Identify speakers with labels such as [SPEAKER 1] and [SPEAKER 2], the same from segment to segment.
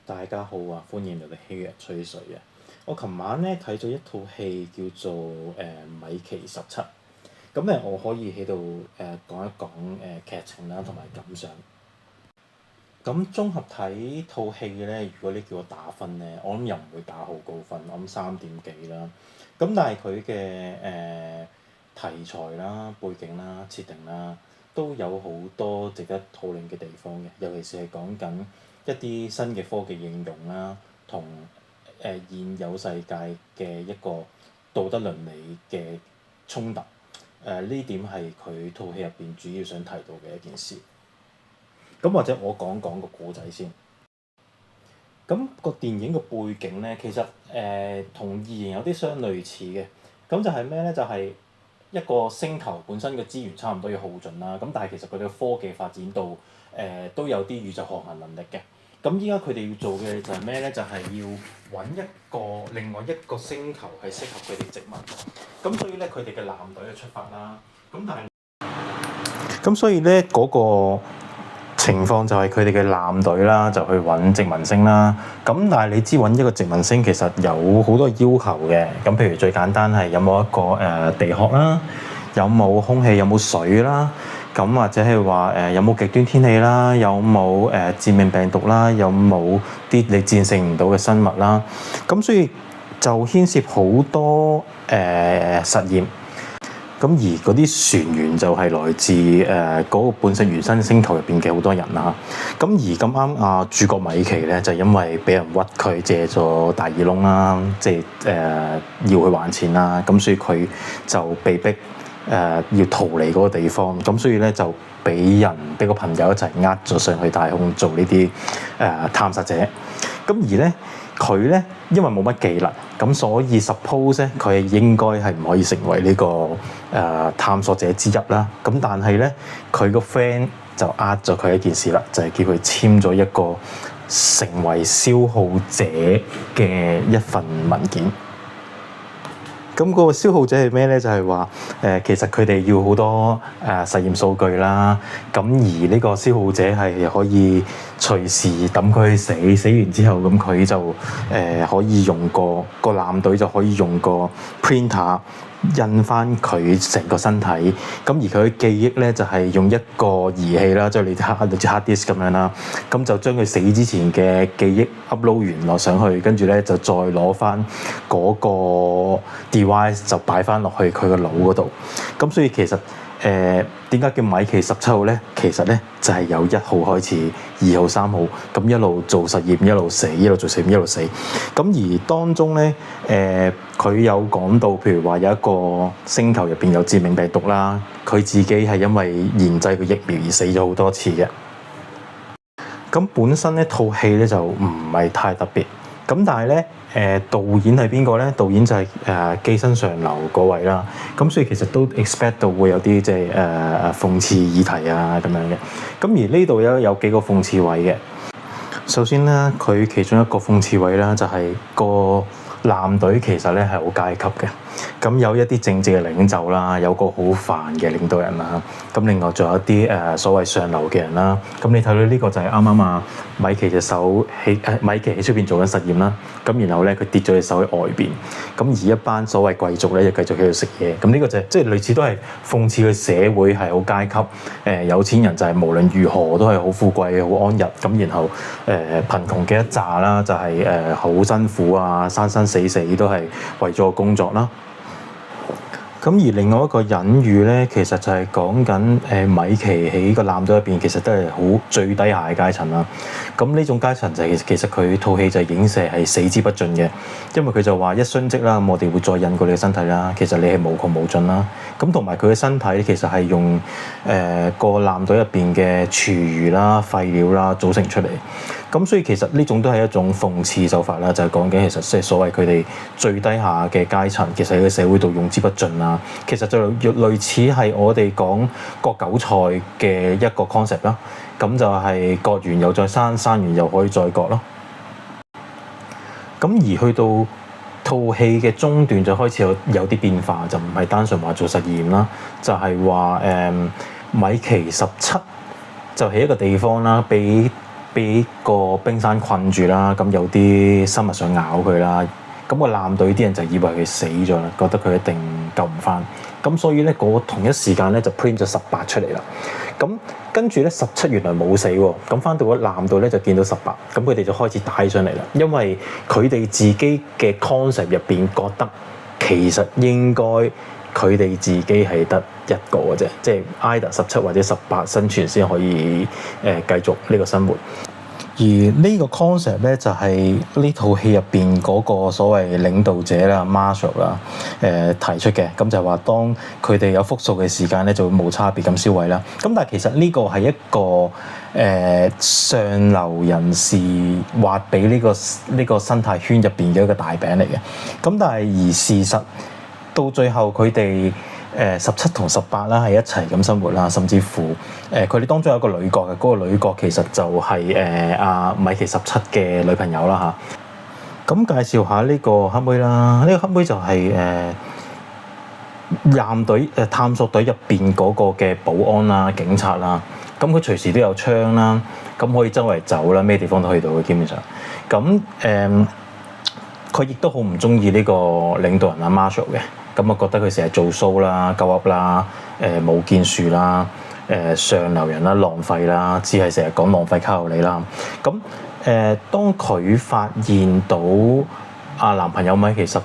[SPEAKER 1] 大家好啊，歡迎嚟到希約吹水啊！我琴晚咧睇咗一套戲叫做米奇17》，咁咧我可以喺度講一講劇情啦同埋感想。咁綜合睇套戲咧，如果你叫我打分咧，我諗又唔會打好高分，我諗3點幾啦。咁但係佢嘅題材啦、背景啦、設定啦，都有好多值得討論嘅地方嘅，尤其是係講緊一啲新嘅科技應用啦，同現有世界嘅一個道德倫理嘅衝突。呢點係佢套戲入邊主要想提到嘅一件事。咁或者我講講個故仔先。咁個電影個背景咧，其實同異形有啲相類似嘅。咁就係咩咧？就係一個星球本身嘅資源差唔多要耗盡啦。咁但係其實佢哋嘅科技發展到都有啲宇宙航行能力嘅。咁依家佢哋要做嘅就係咩咧？就係要揾另外一個星球係適合佢哋殖民。咁所以咧，佢哋嘅艦隊就出發啦。咁所以咧嗰個情況就係佢哋嘅艦隊啦，就去揾殖民星啦。咁但係你知揾一個殖民星其實有好多要求嘅。咁譬如最簡單係有冇一個地殼啦，有冇空氣，有冇水啦。咁或者係話有冇極端天氣啦，有冇致命病毒啦，有冇啲你戰勝唔到嘅生物啦。咁所以就牽涉好多實驗。咁而嗰啲船員就係來自嗰個本身原生星球入邊嘅好多人啦。咁而咁啱主角米奇咧，就因為俾人屈佢借咗大耳窿啦，即係要去還錢啦。咁所以佢就被逼要逃離嗰個地方。咁所以咧就俾個朋友一齊咗上去太空做呢啲探索者。咁而咧佢咧因為冇乜技能，咁所以 suppose 咧佢應該係唔可以成為呢個探索者之一啦。咁但係咧佢個 friend 就咗佢一件事啦，就係叫佢簽咗一個成為消耗者嘅一份文件。咁嗰個消耗者係咩咧？就係話其實佢哋要好多實驗數據啦。咁而呢個消耗者係可以隨時抌佢去死，死完之後咁佢就可以用個艦隊就可以用個 printer 印翻佢成個身體。咁而佢嘅記憶咧就係用一個儀器啦，即係你類似 hard disk 咁樣啦。咁就將佢死之前嘅記憶 upload 完落上去，跟住咧就再攞翻嗰個 device 就擺翻落去佢個腦嗰度。咁所以其實點解叫米奇17號咧？其實咧就係由1號開始，2號、3號咁一路做實驗，一路死，一路做實驗，一路死。咁而當中咧佢有講到，譬如話有一個星球入邊有致命病毒啦，佢自己係因為研製個疫苗而死咗好多次嘅。咁本身呢套戲咧就唔係太特別。咁但係咧導演係邊個咧？導演就係寄生上流嗰位啦。咁所以其實都 expect 到會有啲即係諷刺議題啊咁樣嘅。咁而呢度有幾個諷刺位嘅。首先咧，佢其中一個諷刺位啦，就係個艦隊其實咧係好階級嘅。咁有一啲政治嘅領袖啦，有個好煩嘅領導人啦。咁另外仲有一啲所謂上流嘅人啦。咁你睇到呢個就係啱啱米奇隻手米奇喺出邊做緊實驗啦。咁然後咧佢跌咗隻手喺外邊。咁而一班所謂貴族咧就繼續喺度食嘢。咁呢個就即係類似都係諷刺嘅社會係好階級。有錢人就係無論如何都係好富貴好安逸。咁然後貧窮嘅一紮啦，就係好辛苦啊，生生死死都係為咗工作啦。咁而另外一個隱喻咧，其實就係講緊米奇喺個艦隊入邊，其實都係好最低下嘅階層啦。咁呢種階層就係其實佢套戲就係影射係死之不盡嘅，因為佢就話一殉職啦，咁我哋會再印過你嘅身體啦。其實你係無窮無盡啦。咁同埋佢嘅身體其實係用個艦隊入邊嘅廚餘啦、廢料啦組成出嚟。咁所以其實呢種都係一種諷刺手法啦，就係講緊其實即係所謂佢哋最低下嘅階層，其實喺個社會度用之不盡啦。其實就類似係我哋講割韭菜嘅一個 concept 啦。咁就係割完又再生，生完又可以再割咯。咁而去到套戲嘅中段就開始有啲變化，就唔係單純話做實驗啦，就係話米奇17就係一個地方啦，俾俾個冰山困住啦，咁有啲生物想咬佢啦，咁個艦隊啲人就以為佢死咗啦，覺得佢一定救唔翻，咁所以咧同一時間咧就 print 咗18出嚟啦。咁跟住咧17原來冇死喎，咁翻到個艦度咧就見到18，咁佢哋就開始打起上嚟啦，因為佢哋自己嘅 concept 入邊覺得其實應該佢哋自己係得一個嘅啫，即係 either 17或者18生存先可以繼續呢個生活。而呢個 concept 咧就係呢套戲入邊嗰個所謂領導者啦 Marshall 啦提出嘅，咁就係話當佢哋有複數嘅時間咧就會冇差別咁銷毀啦。咁但係其實呢個係一個上流人士畫俾呢個生態圈入邊嘅一個大餅嚟嘅。咁但係而事實到最後佢哋17同18啦，係一齊咁生活啦，甚至乎佢哋當中有一個女角嘅，嗰個女角其實就係阿米奇17嘅女朋友啦嚇。咁介紹下呢個黑妹啦，呢個黑妹就係艦隊探索隊入邊嗰個嘅保安啦、警察啦。咁佢隨時都有槍啦，咁可以周圍走啦，咩地方都去到嘅基本上。咁佢亦都好唔中意呢個領導人阿 Marshall 嘅。咁我覺得佢成日做 show 啦、鳩噏啦、冇建樹啦、上流人啦、浪費啦，只係成日講浪費卡路里啦。咁當佢發現到男朋友米奇17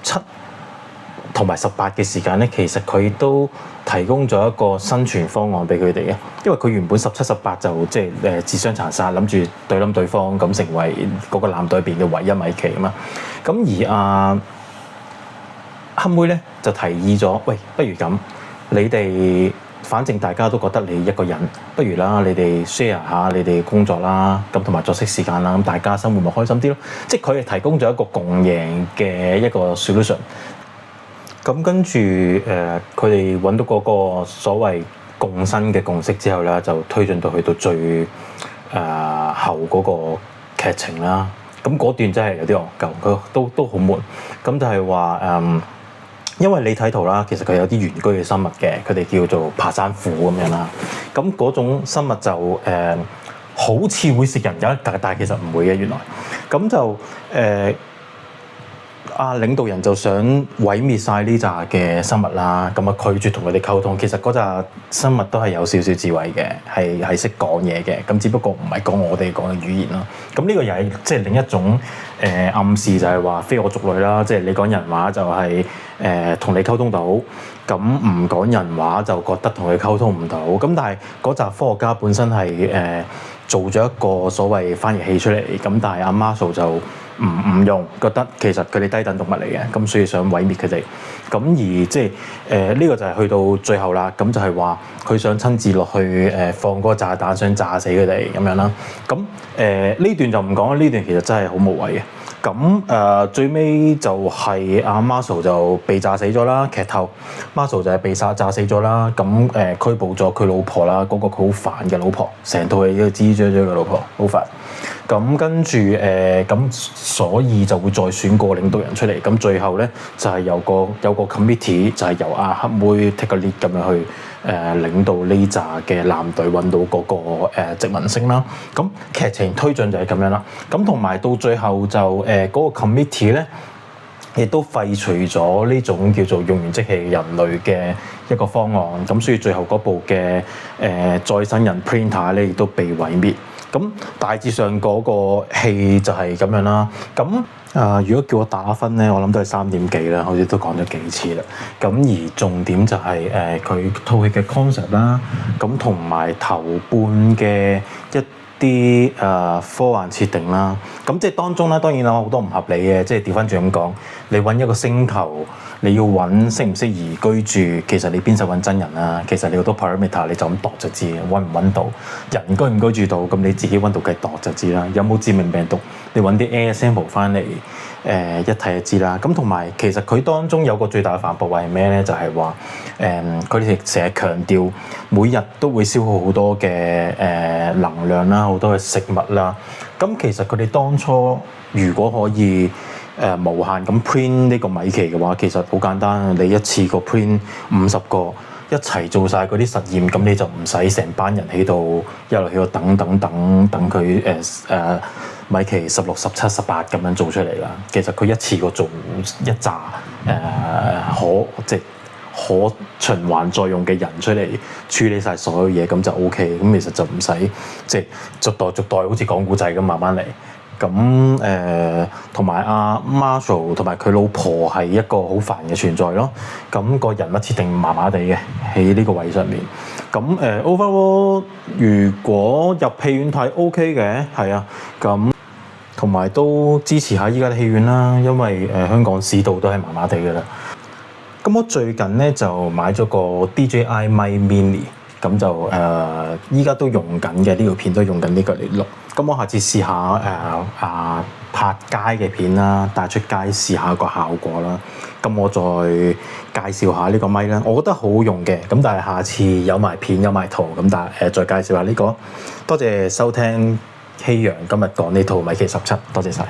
[SPEAKER 1] 同埋18嘅時間咧，其實佢都提供咗一個生存方案俾佢哋嘅，因為佢原本17、18就即係自相殘殺，諗住對冧對方，咁成為嗰個艦隊入邊嘅唯一米奇啊嘛。咁而黑妹咧就提議咗，喂，不如咁，你哋反正大家都覺得你一個人，不如啦，你哋 share 下你哋工作啦，咁同埋作息時間啦，咁大家生活咪開心啲咯。即係佢係提供咗一個共贏嘅一個 solution。咁跟住佢哋揾到嗰個所謂共生嘅共識之後咧，就推進到去到最後嗰個劇情啦。咁嗰段真係有啲戇鳩，佢都好悶。咁就係話因為你睇圖啦，其實佢有啲原居嘅生物嘅，佢哋叫做爬山虎咁樣啦。咁嗰種生物就好似會食人嘅，但係其實唔會嘅原來。咁就領導人就想毀滅晒呢紮嘅生物啦，咁啊拒絕同佢哋溝通。其實嗰紮生物都係有少少智慧嘅，係識講嘢嘅，咁只不過唔係講我哋講嘅語言啦。咁呢個又係即係另一種暗示，就係話非我族類啦。即係你講人話就係同你溝通到，咁唔講人話就覺得同佢溝通唔到。咁但係嗰紮科學家本身係做咗一個所謂翻譯器出嚟，咁但係阿 Marshall 就唔用，覺得其實佢哋低等動物嚟嘅，咁所以想毀滅佢哋。咁而即係呢個就係去到最後啦，咁就係話佢想親自落去放嗰個炸彈，想炸死佢哋咁樣啦。咁呢段就唔講啦，呢段其實真係好無謂嘅。咁最尾就係阿 Marshall 就被炸死咗啦，劇透 Marshall 就係被炸死咗啦。咁拘捕咗佢老婆啦，嗰個佢好煩嘅老婆，成套戲都吱喳喳嘅老婆，好煩。咁跟住咁所以就會再選個領導人出嚟。咁最後咧就係有個 committee，就係由阿黑妹 take a lead 咁樣去領導呢紮嘅艦隊揾到嗰個殖民星啦。咁劇情推進就係咁樣啦。咁同埋到最後就嗰個 committee 咧，亦都廢除咗呢種叫做用完即棄人類嘅一個方案。咁所以最後嗰部嘅再生人 printer 咧亦都被毀滅。咁大致上嗰個戲就係咁樣啦。咁如果叫我打分咧，我諗都係3點幾啦，好似都講咗幾次啦。咁而重點就係佢套戲嘅 concept 啦，咁同埋頭半嘅一啲科幻設定啦。咁即係當中咧，當然有好多唔合理嘅，即係調翻轉咁講，你揾一個星球，你要揾適唔適宜居住，其實你邊使揾真人啊？其實你好多 parameter 你就咁度就知，揾唔揾到人居唔居住到，咁你自己揾到嘅度就知啦。有冇致命病毒？你揾啲 air sample 翻嚟，一睇就知啦。咁同埋其實佢當中有個最大嘅反駁位係咩咧？就係話佢哋成日強調每日都會消耗好多嘅能量啦，好多嘅食物啦。咁其實佢哋當初如果可以無限咁 print 呢個米奇嘅話，其實好簡單，你一次過 print 50個，一齊做晒嗰啲實驗，咁你就唔使成班人喺度一路喺度等佢米奇16、17、18咁樣做出嚟啦。其實佢一次過做一紮可循環再用嘅人出嚟處理晒所有嘢，咁就 OK。咁其實就唔使即係逐代好似講古仔咁慢慢嚟。咁同埋阿 Marshall 同埋佢老婆係一個好煩嘅存在咯。咁個人物設定麻麻地嘅喺呢個位上面。咁overall 如果入戲院睇 OK 嘅，係啊。咁同埋都支持下依家啲戲院啦，因為香港市道都係麻麻地嘅啦。咁我最近咧就買咗個 DJI Mic Mini，咁就依家都用緊嘅，呢條片都用緊呢個嚟錄。咁我下次試下拍街嘅片啦，帶出街試下個效果啦。咁我再介紹下呢個咪啦，我覺得好好用嘅。咁但係下次有埋片有埋圖，咁但係再介紹下呢個。多謝收聽希陽今日講呢套米奇17，多謝晒。